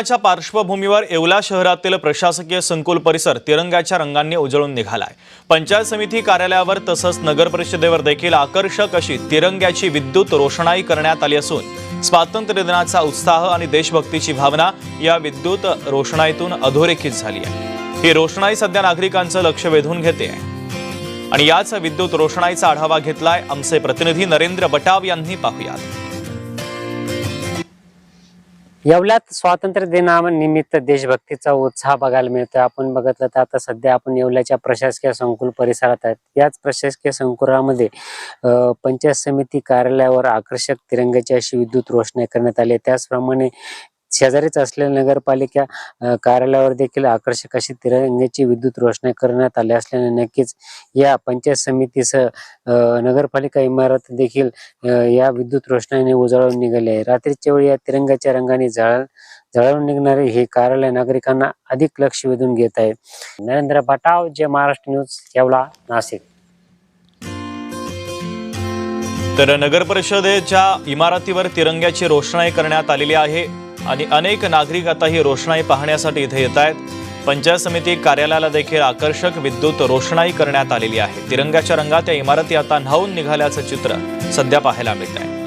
च्या पार्श्वभूमीवर येवला शहरातील प्रशासकीय संकुल परिसर तिरंग्याच्या रंगांनी उजळून निघालाय। पंचायत समिती कार्यालयावर तसंच नगर परिषदेवर देखील आकर्षक अशी तिरंग्याची विद्युत रोषणाई करण्यात आली असून स्वातंत्र्य दिनाचा उत्साह आणि देशभक्तीची भावना या विद्युत रोषणाईतून अधोरेखित झाली आहे। ही रोषणाई सध्या नागरिकांचं लक्ष वेधून घेते आहे आणि याच विद्युत रोषणाईचा आढावा घेतलाय आमचे प्रतिनिधी नरेंद्र बटाव यांनी। पाहूयात। येवल्यात स्वातंत्र्य दिनानिमित्त देशभक्तीचा उत्साह बघायला मिळतो। आपण बघितलं तर आता सध्या आपण येवल्याच्या प्रशासकीय संकुल परिसरात आहेत। याच प्रशासकीय संकुलामध्ये पंचायत समिती कार्यालयावर आकर्षक तिरंग्याची अशी विद्युत रोषणाई करण्यात आली। त्याचप्रमाणे शेजारीच असलेल्या नगरपालिका कार्यालयावर देखील आकर्षक अशी तिरंग्याची विद्युत रोषणाई करण्यात आली असल्याने नक्कीच या पंचायत समितीसह नगरपालिका इमारत देखील या विद्युत रोषणाईने उजळून निघाली आहे। रात्रीच्या वेळी या तिरंगाच्या रंगाने जळून निघणारे हे कार्यालय नागरिकांना अधिक लक्ष वेधून घेत आहे। नरेंद्र बटाव, जे महाराष्ट्र न्यूज, येवला, नाशिक। तर नगर परिषदेच्या इमारतीवर तिरंग्याची रोषणाई करण्यात आलेली आहे आणि अनेक नागरिक आता ही रोषणाई पाहण्यासाठी इथे येत आहेत। पंचायत समिती कार्यालयाला देखील आकर्षक विद्युत रोषणाई करण्यात आलेली आहे। तिरंग्याच्या रंगात या इमारती आता न्हाऊन निघाल्याचं चित्र सध्या पाहायला मिळत आहे।